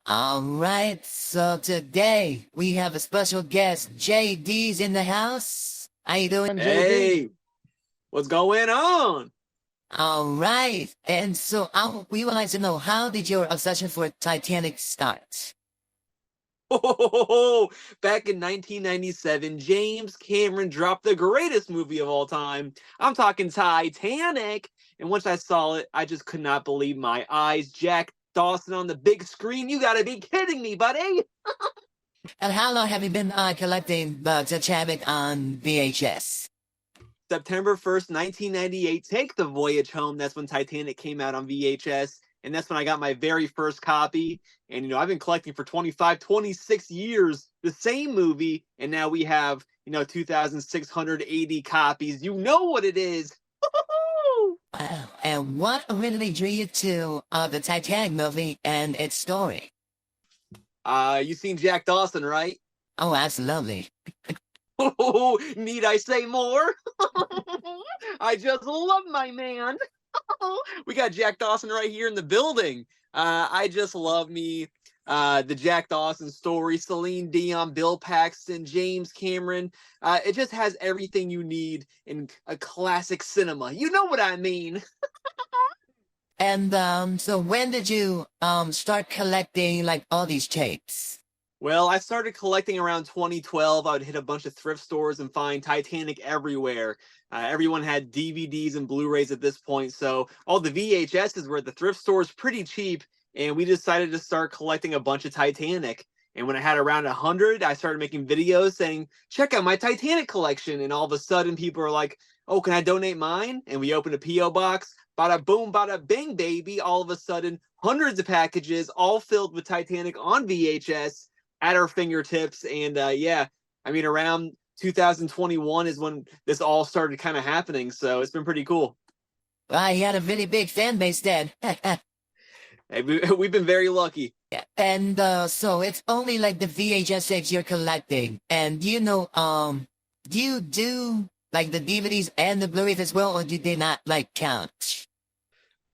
All right, so today we have a special guest. JD's in the house. How you doing, JD? Hey, what's going on? All right, and so we would like to know, how did your obsession for Titanic start? Back in 1997, James Cameron dropped the greatest movie of all time. I'm talking Titanic. And once I saw it, I just could not believe my eyes. Jack Dawson on the big screen. You gotta be kidding me, buddy. And how long have you been collecting the Titanic on VHS? September 1st, 1998, take the voyage home. That's when Titanic came out on VHS. And that's when I got my very first copy. And, I've been collecting for 25, 26 years, the same movie. And now we have, 2,680 copies. You know what it is. Wow, and what really drew you to the Titanic movie and its story? You seen Jack Dawson, right? Oh, that's lovely. Oh, need I say more? I just love my man. We got Jack Dawson right here in the building. I just love me the Jack Dawson story. Celine Dion, Bill Paxton, James Cameron. It just has everything you need in a classic cinema. You know what I mean? And so when did you start collecting like all these tapes? Well, I started collecting around 2012. I would hit a bunch of thrift stores and find Titanic everywhere. Everyone had DVDs and Blu-rays at this point, so all the VHSs were at the thrift stores pretty cheap, and we decided to start collecting a bunch of Titanic. And when I had around 100, I started making videos saying, check out my Titanic collection, and all of a sudden people are like, oh, can I donate mine? And we opened a P.O. box, bada boom, bada bing, baby. All of a sudden, hundreds of packages, all filled with Titanic on VHS, at our fingertips. And yeah, I mean, around 2021 is when this all started kind of happening. So it's been pretty cool. Well, he had a really big fan base then. Hey, we've been very lucky. Yeah, and so it's only like the VHS tapes you're collecting. And do you do like the DVDs and the Blu-rays as well, or do they not like count?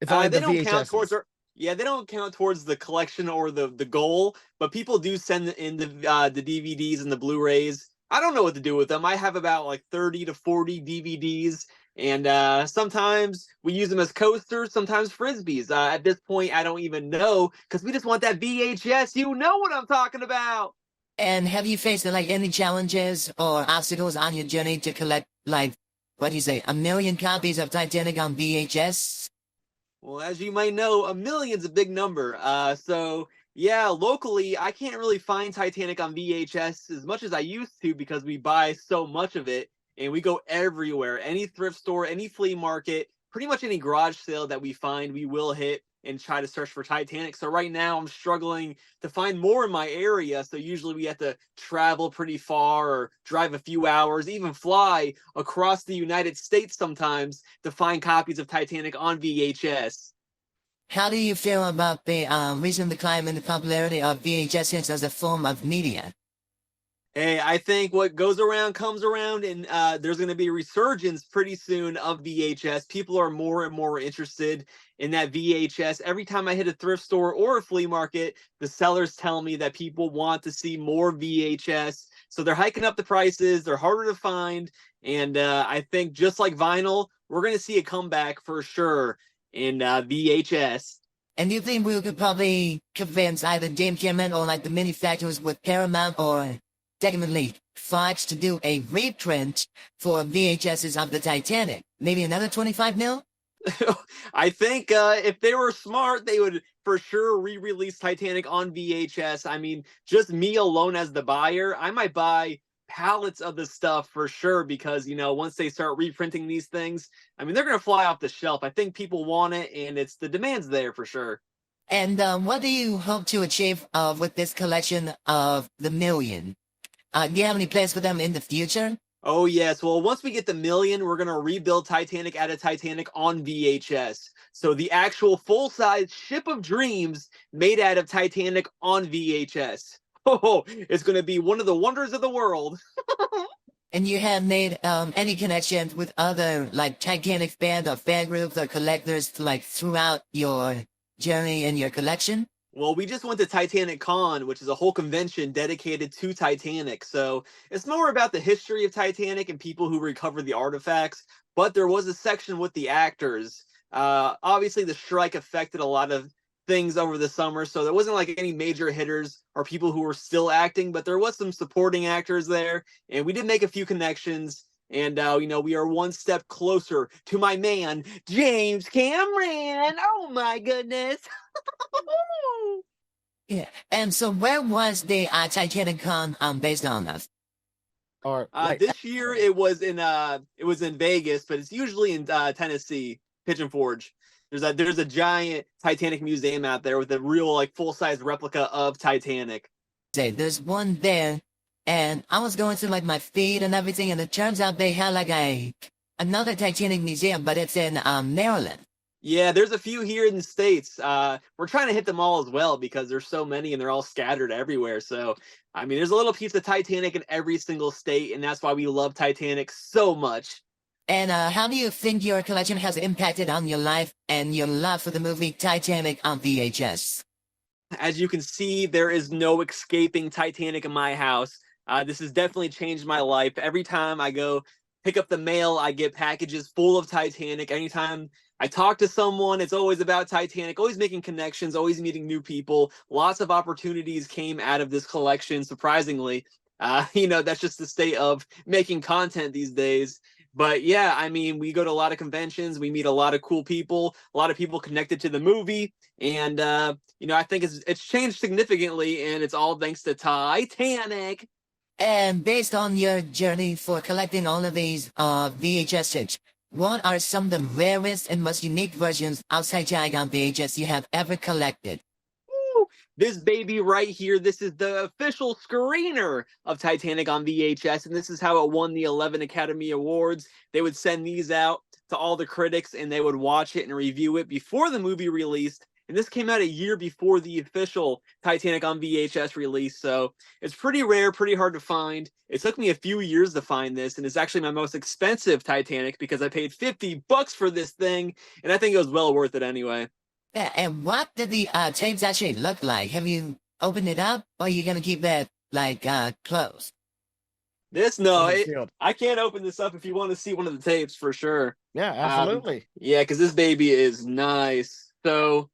It's only They the don't count VHS. towards our. Yeah, they don't count towards the collection or the goal, but people do send in the DVDs and the Blu-rays. I don't know what to do with them. I have about like 30 to 40 DVDs, and sometimes we use them as coasters, sometimes frisbees. At this point, I don't even know because we just want that VHS. You know what I'm talking about. And have you faced like any challenges or obstacles on your journey to collect like, what do you say, 1 million copies of Titanic on VHS? Well, as you might know, 1 million's a big number. So yeah, locally, I can't really find Titanic on VHS as much as I used to because we buy so much of it, and we go everywhere. Any thrift store, any flea market, pretty much any garage sale that we find, we will hit and try to search for Titanic. So right now, I'm struggling to find more in my area. So usually we have to travel pretty far or drive a few hours, even fly across the United States sometimes to find copies of Titanic on VHS. How do you feel about the recent decline in the popularity of VHS as a form of media? Hey, I think what goes around comes around, and there's going to be a resurgence pretty soon of VHS. People are more and more interested in that VHS. Every time I hit a thrift store or a flea market, the sellers tell me that people want to see more VHS. So they're hiking up the prices. They're harder to find. And I think just like vinyl, we're going to see a comeback for sure in VHS. And do you think we could probably convince either James Cameron or like the manufacturers with Paramount or secondly Fox to do a reprint for VHSs of the Titanic? Maybe another 25 mil? I think if they were smart, they would for sure re-release Titanic on VHS. I mean, just me alone as the buyer, I might buy pallets of the stuff for sure because, once they start reprinting these things, I mean, they're going to fly off the shelf. I think people want it, and it's the demand's there for sure. And what do you hope to achieve with this collection of the million? Do you have any plans for them in the future? Oh, yes. Well, once we get the million, we're going to rebuild Titanic out of Titanic on VHS. So the actual full-size ship of dreams made out of Titanic on VHS. Oh, it's going to be one of the wonders of the world. And you have made any connections with other like Titanic fans or fan groups or collectors like throughout your journey in your collection? Well, we just went to TitanicCon, which is a whole convention dedicated to Titanic. So it's more about the history of Titanic and people who recover the artifacts. But there was a section with the actors. Obviously, the strike affected a lot of things over the summer, so there wasn't like any major hitters or people who were still acting, but there was some supporting actors there, and we did make a few connections. And we are one step closer to my man, James Cameron. Oh my goodness. Yeah. And so where was the TitanicCon based on of? Or This year it was in Vegas, but it's usually in Tennessee, Pigeon Forge. There's a giant Titanic museum out there with a real like full-size replica of Titanic. Say there's one there, and I was going through like my feed and everything, and it turns out they had like another Titanic museum, but it's in Maryland. Yeah, there's a few here in the States. We're trying to hit them all as well because there's so many and they're all scattered everywhere. So, I mean, there's a little piece of Titanic in every single state, and that's why we love Titanic so much. And how do you think your collection has impacted on your life and your love for the movie Titanic on VHS? As you can see, there is no escaping Titanic in my house. This has definitely changed my life. Every time I go pick up the mail, I get packages full of Titanic. Anytime I talk to someone, it's always about Titanic, always making connections, always meeting new people. Lots of opportunities came out of this collection, surprisingly. That's just the state of making content these days. But yeah, I mean, we go to a lot of conventions, we meet a lot of cool people, a lot of people connected to the movie, and I think it's changed significantly, and it's all thanks to Titanic. And based on your journey for collecting all of these VHS tapes, what are some of the rarest and most unique versions outside Titanic on VHS you have ever collected? This baby right here, this is the official screener of Titanic on VHS, and this is how it won the 11 Academy Awards. They would send these out to all the critics, and they would watch it and review it before the movie released. And this came out a year before the official Titanic on VHS release, so it's pretty rare, pretty hard to find. It took me a few years to find this, and it's actually my most expensive Titanic because I paid $50 for this thing, and I think it was well worth it anyway. Yeah, and what did the tapes actually look like? Have you opened it up, or are you gonna keep that closed? I can't open this up if you want to see one of the tapes for sure. Yeah, absolutely. Yeah, because this baby is nice. So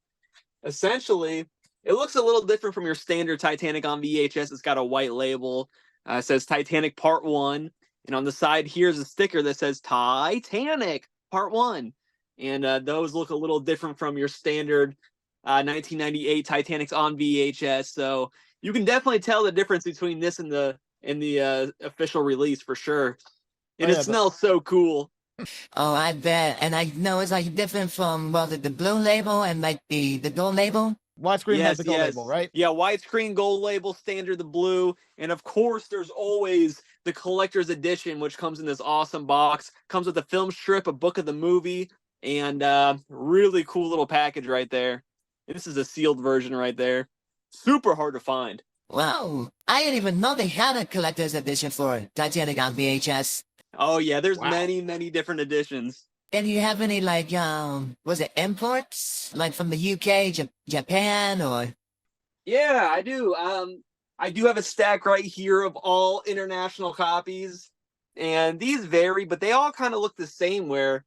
essentially, it looks a little different from your standard Titanic on VHS. It's got a white label. It says Titanic Part 1. And on the side, here's a sticker that says Titanic Part 1. And those look a little different from your standard 1998 Titanics on VHS. So you can definitely tell the difference between this and the official release for sure. And it smells so cool. Oh, I bet. And I know it's like different from, was it the blue label and like the gold label? Widescreen has the gold label, right? Yeah, widescreen gold label, standard the blue. And of course, there's always the collector's edition, which comes in this awesome box. Comes with a film strip, a book of the movie, and really cool little package right there. This is a sealed version right there. Super hard to find. Wow, I didn't even know they had a collector's edition for Titanic on VHS. Oh yeah, there's many different editions. And you have any was it imports? Like from the UK, Japan, or? Yeah, I do. I do have a stack right here of all international copies. And these vary, but they all kind of look the same where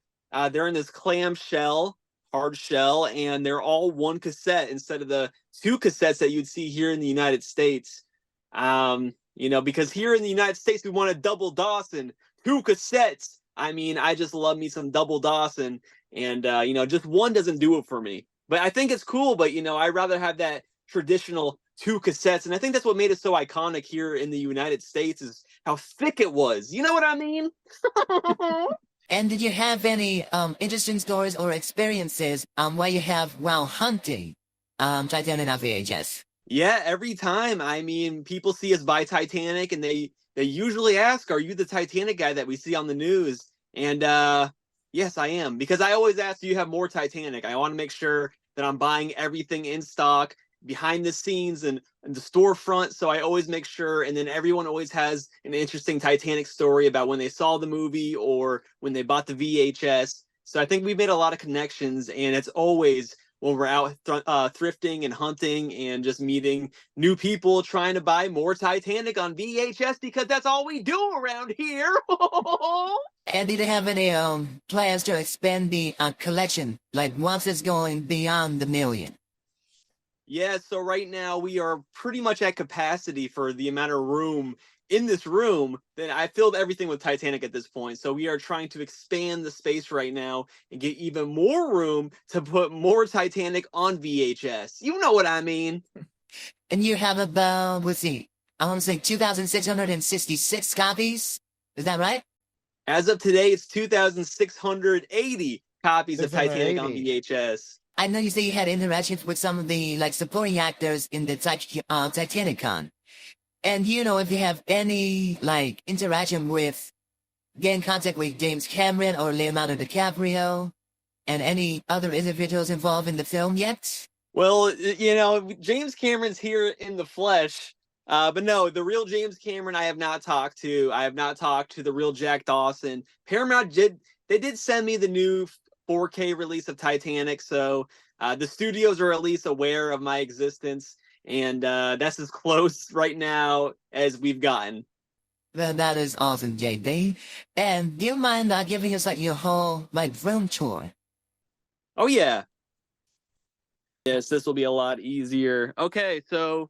they're in this clamshell, hard shell, and they're all one cassette instead of the two cassettes that you'd see here in the United States. Because here in the United States, we want a double Dawson, 2 cassettes. I mean, I just love me some double Dawson, and, just one doesn't do it for me. But I think it's cool, but, I'd rather have that traditional 2 cassettes, and I think that's what made it so iconic here in the United States is how thick it was. You know what I mean? And did you have any interesting stories or experiences while you have while hunting Titanic on VHS? Yeah, every time. I mean, people see us buy Titanic, and they usually ask, "Are you the Titanic guy that we see on the news?" And yes, I am, because I always ask, "Do you have more Titanic?" I want to make sure that I'm buying everything in stock, behind the scenes and the storefront. So I always make sure, and then everyone always has an interesting Titanic story about when they saw the movie or when they bought the VHS. So I think we've made a lot of connections, and it's always when we're out thrifting and hunting and just meeting new people trying to buy more Titanic on VHS because that's all we do around here. And do they have any plans to expand the collection, like once it's going beyond the million? Yeah, so right now we are pretty much at capacity for the amount of room in this room. Then I filled everything with Titanic at this point. So we are trying to expand the space right now and get even more room to put more Titanic on VHS. You know what I mean? And you have about, let's see, I want to say 2,666 copies. Is that right? As of today, it's 2,680 copies of Titanic on VHS. I know you say you had interactions with some of the like supporting actors in the TitanicCon. And you know if you have any like interaction with, get in contact with James Cameron or Leonardo DiCaprio and any other individuals involved in the film yet? Well, you know, James Cameron's here in the flesh. But no, the real James Cameron I have not talked to. I have not talked to the real Jack Dawson. Paramount did send me the new 4K release of Titanic, so the studios are at least aware of my existence, and that's as close right now as we've gotten. Well, that is awesome, JD. And do you mind giving us like your whole like room tour? Oh yeah. Yes, this will be a lot easier. Okay, so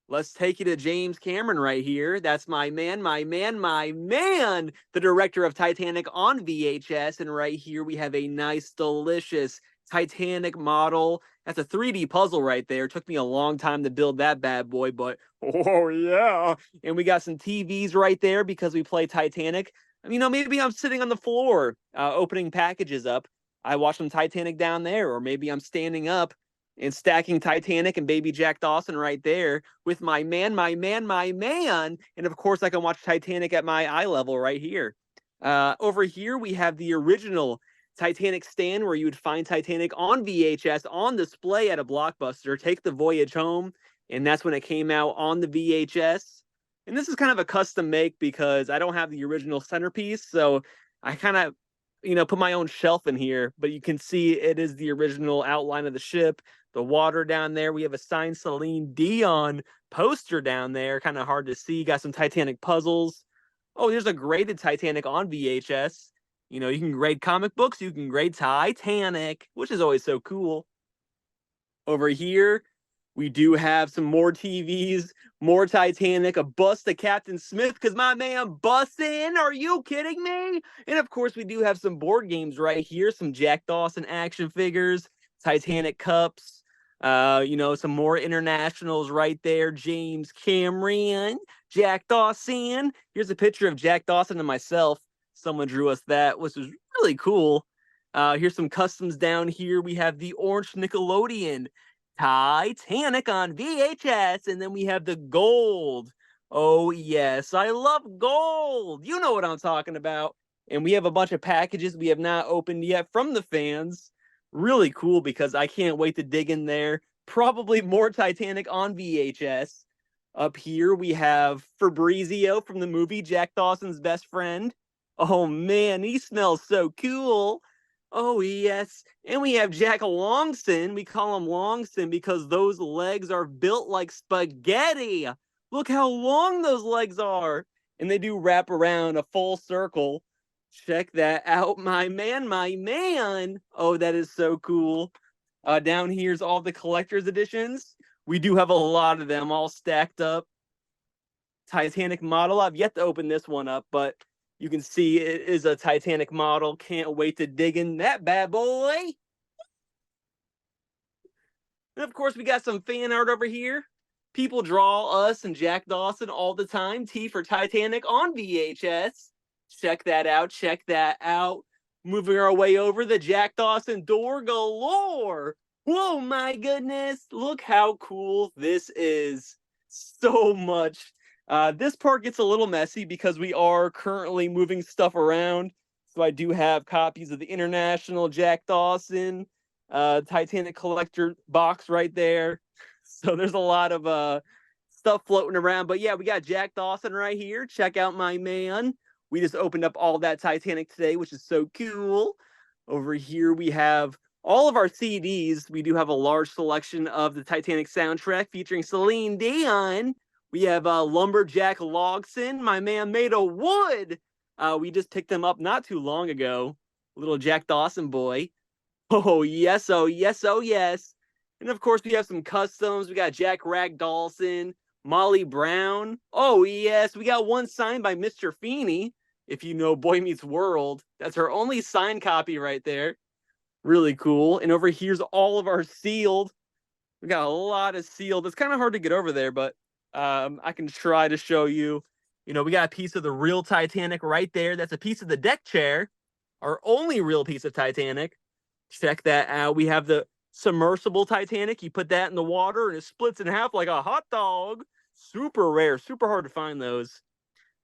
let's take you to James Cameron right here. That's my man, the director of Titanic on VHS. And right here we have a nice, delicious Titanic model. That's a 3D puzzle right there. It took me a long time to build that bad boy, but oh yeah. And we got some TVs right there because we play Titanic. You know, maybe I'm sitting on the floor opening packages up. I watch some Titanic down there, or maybe I'm standing up and stacking Titanic and baby Jack Dawson right there with my man. And of course, I can watch Titanic at my eye level right here. Over here, we have the original Titanic stand where you would find Titanic on VHS on display at a Blockbuster. Take the voyage home. And that's when it came out on the VHS. And this is kind of a custom make because I don't have the original centerpiece. So I kind of, you know, put my own shelf in here. But you can see it is the original outline of the ship. The water down there. We have a signed Celine Dion poster down there. Kind of hard to see. Got some Titanic puzzles. Oh, there's a graded Titanic on VHS. You know, you can grade comic books. You can grade Titanic, which is always so cool. Over here, we do have some more TVs, more Titanic, a bust of Captain Smith, because my man bussin'. Are you kidding me? And of course, we do have some board games right here. Some Jack Dawson action figures, Titanic cups. You know, some more internationals right there. James Cameron, Jack Dawson. Here's a picture of Jack Dawson and myself. Someone drew us that, which was really cool. Here's some customs down here. We have the orange Nickelodeon Titanic on VHS, and then we have the gold. Oh, yes, I love gold. You know what I'm talking about. And we have a bunch of packages we have not opened yet from the fans. Really cool because I can't wait to dig in there. Probably more Titanic on VHS. Up here we have Fabrizio from the movie, Jack Dawson's best friend. Oh man, he smells so cool. Oh yes. And we have Jack Longson. We call him Longson because those legs are built like spaghetti. Look how long those legs are. And they do wrap around a full circle. Check that out, my man. Oh, that is so cool. Down here's all the collector's editions. We do have a lot of them all stacked up. Titanic model. I've yet to open this one up, but you can see it is a Titanic model. Can't wait to dig in that bad boy. And of course, we got some fan art over here. People draw us and Jack Dawson all the time. T for Titanic on VHS. Check that out. Moving our way over, the Jack Dawson door galore. Whoa, my goodness. Look how cool this is. So much. This part gets a little messy because we are currently moving stuff around. So I do have copies of the International Jack Dawson Titanic collector box right there. So there's a lot of stuff floating around. But yeah, we got Jack Dawson right here. Check out my man. We just opened up all that Titanic today, which is so cool. Over here we have all of our CDs, we do have a large selection of the Titanic soundtrack featuring Celine Dion. We have Lumberjack Logson, my man made of wood. We just picked him up not too long ago. Little Jack Dawson boy. Oh, yes, oh, yes, oh, yes. And of course, we have some customs. We got Jack Ragdolson, Molly Brown. Oh, yes, we got one signed by Mr. Feeney. If you know Boy Meets World, that's her only signed copy right there. Really cool. And over here's all of our sealed. We got a lot of sealed. It's kind of hard to get over there, but I can try to show you. You know, we got a piece of the real Titanic right there. That's a piece of the deck chair, our only real piece of Titanic. Check that out. We have the submersible Titanic. You put that in the water and it splits in half like a hot dog. Super rare, super hard to find those.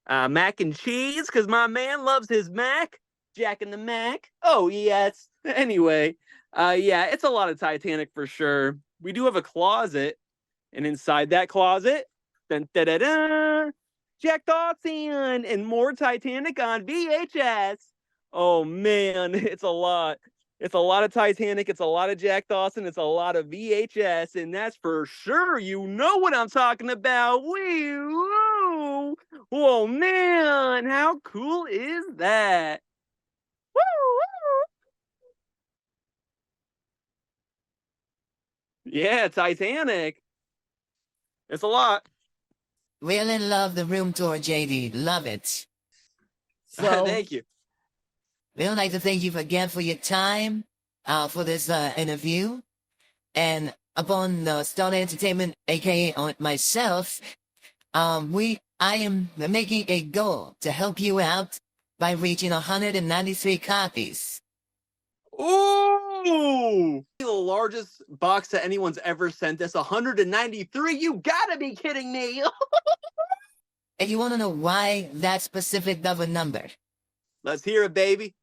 Mac and cheese, because my man loves his Mac. Jack and the Mac. Oh, yes. Anyway, yeah, it's a lot of Titanic for sure. We do have a closet, and inside that closet, dun, da, da, da, Jack Dawson and more Titanic on VHS. Oh, man, it's a lot. It's a lot of Titanic. It's a lot of Jack Dawson. It's a lot of VHS, and that's for sure. You know what I'm talking about. Woo! Oh, man, how cool is that? Woo! Yeah, Titanic. It's a lot. Really love the room tour, JD. Love it. So, thank you. We would like to thank you again for your time for this interview. And upon Stone Entertainment, aka on myself, I am making a goal to help you out by reaching 193 copies. Ooh! The largest box that anyone's ever sent us, 193. You gotta be kidding me! And you want to know why that specific of a number? Let's hear it, baby.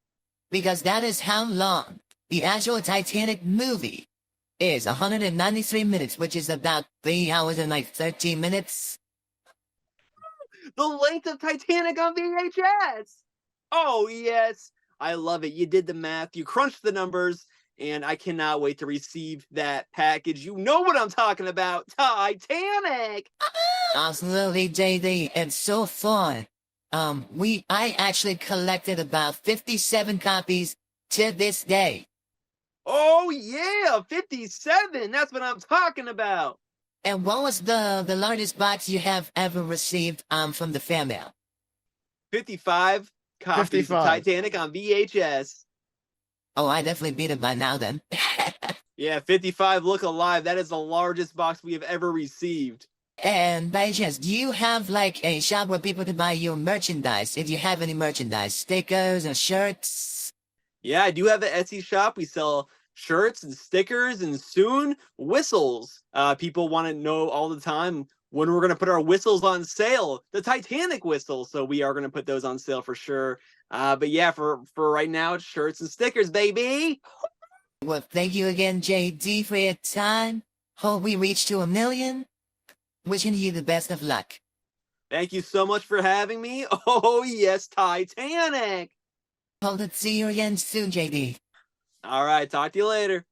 Because that is how long the actual Titanic movie is. 193 minutes, which is about 3 hours and like 13 minutes. The length of Titanic on VHS! Oh, yes. I love it. You did the math. You crunched the numbers. And I cannot wait to receive that package. You know what I'm talking about. Titanic! Absolutely, JD. It's so fun. I actually collected about 57 copies to this day. Oh, yeah, 57. That's what I'm talking about. And what was the largest box you have ever received from the fan mail? 55 copies 55. of Titanic on VHS. Oh, I definitely beat it by now then. Yeah, 55 look alive. That is the largest box we have ever received. And by chance, do you have like a shop where people can buy your merchandise? If you have any merchandise, stickers or shirts? Yeah, I do have an Etsy shop. We sell shirts and stickers and soon whistles. People want to know all the time when we're going to put our whistles on sale, the Titanic whistle. So we are going to put those on sale for sure. But yeah, for right now, it's shirts and stickers, baby. Well, thank you again, JD, for your time. Hope we reach to 1 million. Wishing you the best of luck. Thank you so much for having me. Oh, yes, Titanic. Hope to see you again soon, JD. All right, talk to you later.